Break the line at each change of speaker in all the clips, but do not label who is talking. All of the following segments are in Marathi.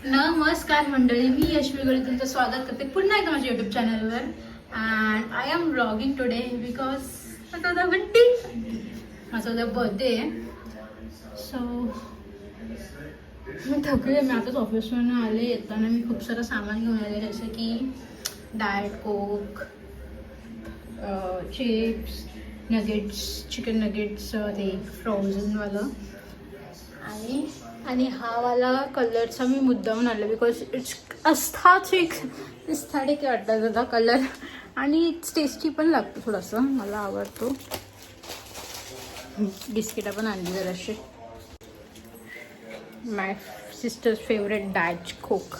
नमस्कार मंडळी, मी यशवी गळे तुमचं स्वागत करते पुन्हा एकदा माझ्या यूट्यूब चॅनलवर. And I am vlogging today because माझा उद्या बर्थडे आहे. सो मी थकले. मी आताच ऑफिसवरून आले. येताना मी खूप सारं सामान घेऊन आले, जसं की डाएट कोक, चिप्स, नगेट्स, चिकन नगेट्स, ते फ्रोझनवालं, आणि हा वाला कलरचा मी मुद्दामून आणला बिकॉज इट्स अस्थेटिक वाटतं त्याचा कलर, आणि इट्स टेस्टी पण लागतो थोडंसं, मला आवडतो. बिस्किटा पण आणली जराशी. माय सिस्टर्स फेवरेट डाएट कोक.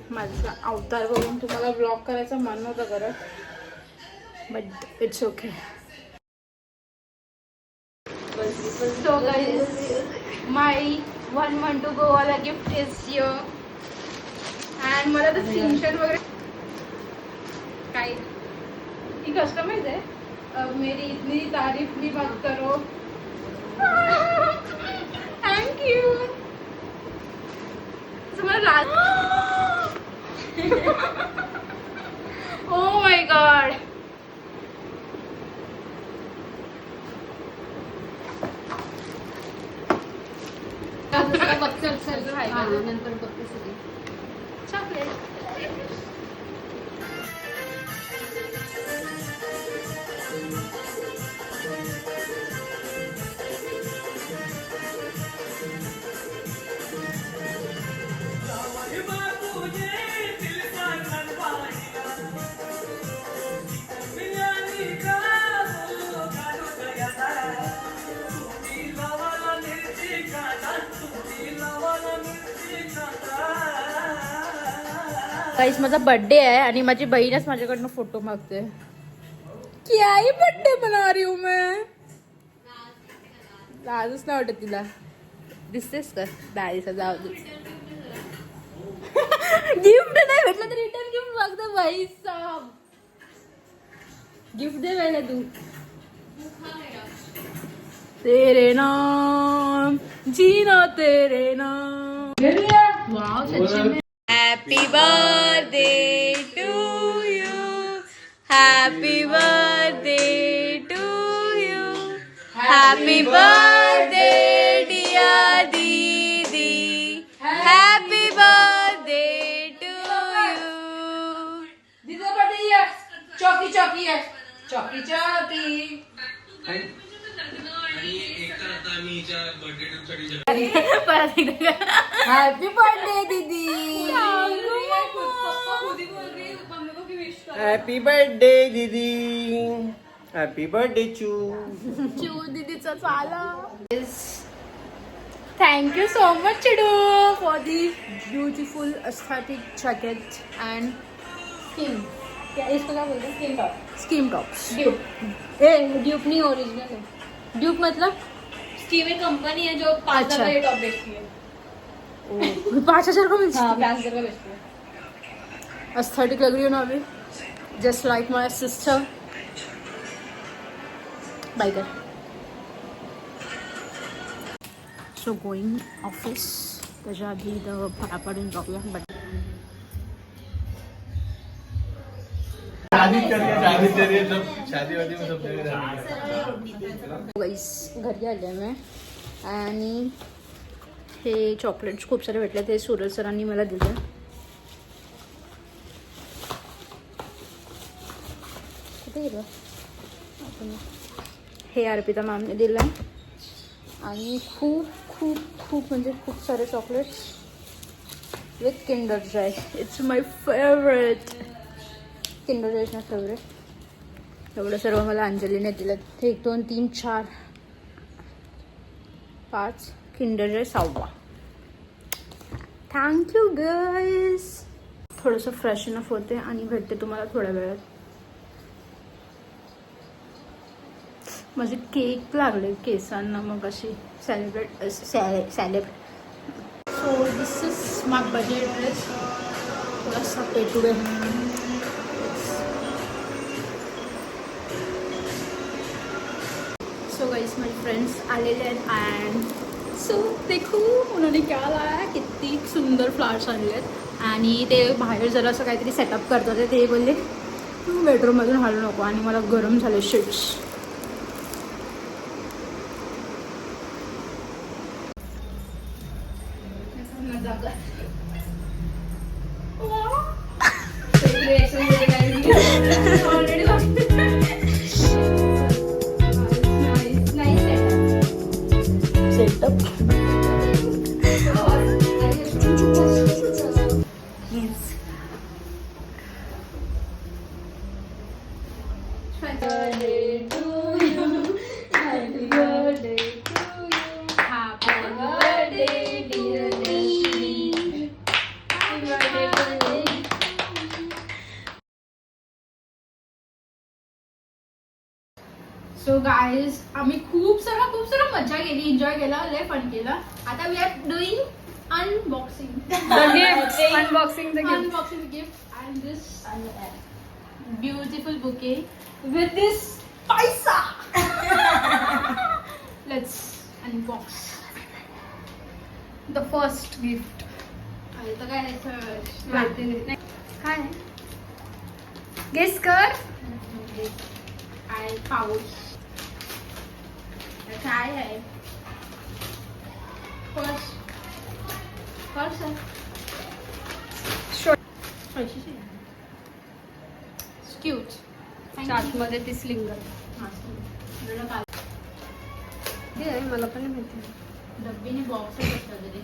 माझा अवतार बघून तुम्हाला ब्लॉग करायचं मन नव्हतं करत, but it's okay. So guys, my 1 month to go वाला गिफ्ट is here. And मला तर स्क्रीनशॉट वगैरे काय ही कस्टमाइज आहे. मेरी इतनी तारीफ भी मत करो. Thank you. मला ओ माय गॉड. नंतर बघते सगळी चॉकलेट. गाइस, माझा बर्थडे आहे आणि माझी बहीणच माझ्याकडनं फोटो मागते. क्या ही बर्थडे मना रही हूँ मैं. लाजच नाही वाटत तिला. दिसतेस का दाईचा? जाऊ दे. गिफ्ट नाही भेटलं तर रिटर्न गिफ्ट मागतो. भाई साहब, गिफ्ट दे पहले तू. तेरे नाम जीना तेरे नाम. वाव, सच्ची में. Happy birthday to you. Happy birthday to you. Happy birthday dear Didi. Happy birthday to you. Didi birthday है. चौकी चौकी है. चौकी चौकी. हैप्पी बर्थडे दीदी.
हैप्पी बर्थडे दीदी. हैप्पी बर्थडे चू.
चू दीदीचा चाला. Thank you so much Chidu for the beautiful aesthetic jacket and skin. क्या इसको क्या बोलते हैं? Skin top. Skin tops. Dupe. Dupe नहीं, ओरिजिनल है. ड्यूप मतलब
स्कीम एक कंपनी है जो 5,000 का टॉप बेचती है.
5,000 का मिलता है.
हाँ, 5,000 का बेचती है.
एस्थेटिक लग रही है ना अभी, जस्ट लाइक माय सिस्टर. बाय कर. So going office. त्याच्या आधी इथं फळा पाडून जाऊया. बट घरी आले मी आणि हे चॉकलेट्स खूप सारे भेटले. ते सूरज सरांनी मला दिले. कुठे गेलं? हे अर्पिता मॅमने दिलं आणि खूप खूप खूप म्हणजे खूप सारे chocolates with Kinder Joy. It's my favourite. Kinder Joy is my favourite. एवढं सर्व मला अंजलीने दिलं. 1 2 3 4 5 किंडर जॉय 6वा. Thank you guys. थोडंसं फ्रेश इनफ होते आणि भेटते तुम्हाला थोड्या वेळात. माझे केक लागले केसांना मग अशी celebrate. So this is my budget dress. थोडासा पेटूडे. सो गाईज, माझे फ्रेंड्स आलेले आहेत अँड सो देखो उन्होंने क्या लाया है, किती सुंदर फ्लावर्स आणले आहेत आणि ते बाहेर जरा असं काहीतरी सेटअप करत होते. ते बोलले तू बेडरूममधून हलू नको आणि मला गरम झाले शीट्स. सो गाईज आम्ही खूप सारा मजा केली, एन्जॉय केला, लय फन केला. आता we are doing unboxing
unboxing
unboxing the gift and this beautiful bouquet with this paisa. Let's unbox the first gift. आता काय माहिती नाही काय गेस कर. पाऊस काय आहे. Purse cute.
आतमध्ये ती स्लिंगर मला पण नाही माहिती.
डब्बीने बॉक्स असला तरी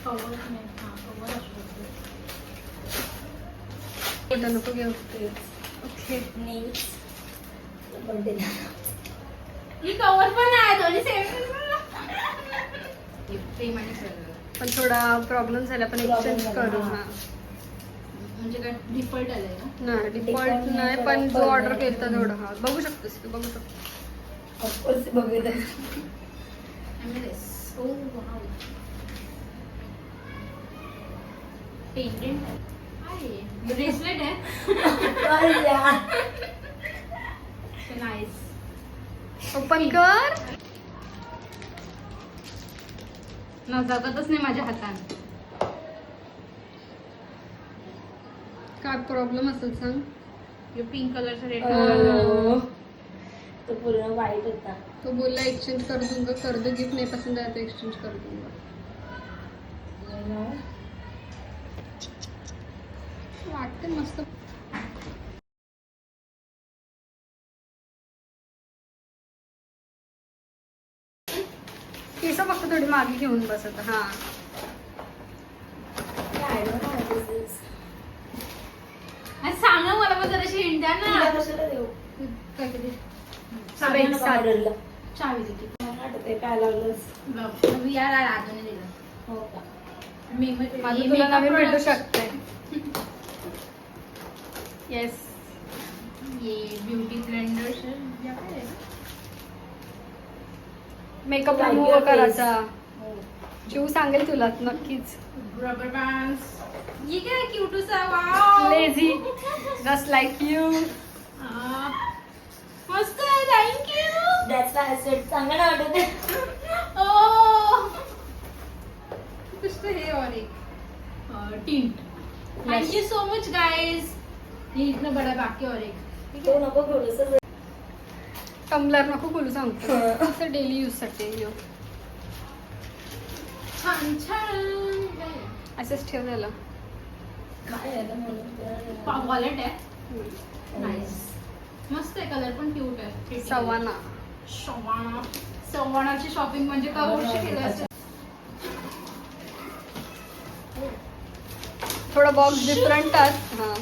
कवर नाही. कवर असू शकतो.
नको घेऊ. ओके
ही कवर पण आहे, दोन्ही सेम.
पण थोडा प्रॉब्लेम झाला पण एक्सचेंज करू. हा
म्हणजे काय डिफॉल्ट आलंय ना.
नाही डिफॉल्ट नाही पण जो ऑर्डर केला तेवढं. हा बघू शकतोस तू, बघू शकतो.
पेंडेंट आहे, ब्रेसलेट आहे. नाईस.
ओपन कर.
ना जगतच नाही माझ्या हातात.
काय प्रॉब्लेम असेल सांग.
पिंक कलरचा रेड
तो पूर्ण वाईट होता.
तो बोलला एक्सचेंज कर दूंगा, कर दो गिफ्ट नहीं पसंद आया तो एक्सचेंज कर दूंगा. वाटते मस्त. केस फक्त थोडी मागे घेऊन बसत. हा
सांगा मला पण जराशी हिंट द्या ना.
कशाला देऊ?
चावी देते.
ते काय लागलं
यार राजूने दिलं.
हो का?
माझं तुला नवीन भेटू शकते.
येस. ये ब्युटी ब्लेंडर
मेकअप रिमूव्ह करायचा. जीव सांगेल तुला नक्कीच.
Rubber bands. ये काय क्यूटसा. Wow
lazy just like you.
मस्त आहे. Thank you.
That's why I said चांगलं वाटत.
ओ कुछ हे और एक tint. Thank you so much guys. ये इतना बड़ा बाकी और एक.
तो नको थोडंसं.
टम्बलर नको बोलू सांगतो. असं डेली यूज साठी यो.
छान छान.
असंच ठेवलेलं.
काय आहे ना म्हणून
वॉलेट आहे. नाईस. मस्त आहे. कलर पण क्यूट आहे.
सवाना.
सव्वाणाची शॉपिंग म्हणजे काय वर्ष केलं असेल.
थोडा बॉक्स डिफरंट आहे. हा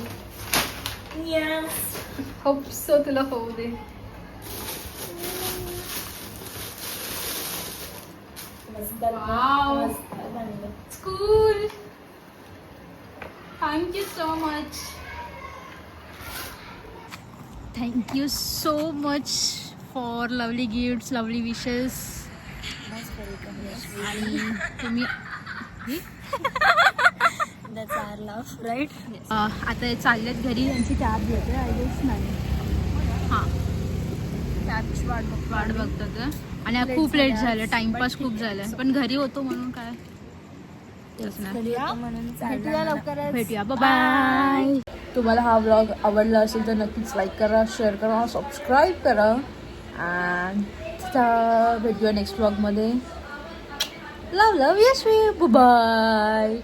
यस.
होप सो तुला होऊ दे.
मस्त.
वाव.
मस्त बनलं.
Cool. Thank you so much. Thank you so much for lovely gifts, lovely wishes. आणि तुम्ही
That's our love, right?
आता हे चाललेत घरी, यांची कॅब घेते आय गेस नाही. हां
कॅबची
वाट बघतात आणि खूप लेट झालं, टाइमपास खूप झालं, पण घरी होतो म्हणून काय
म्हणून
भेटूया लवकरच. भेटूया, बाय. तुम्हाला हा व्लॉग आवडला असेल तर नक्कीच लाईक करा, शेअर करा, सबस्क्राईब करा अँड भेटूया नेक्स्ट व्लॉगमध्ये. लव यशवी, बाय.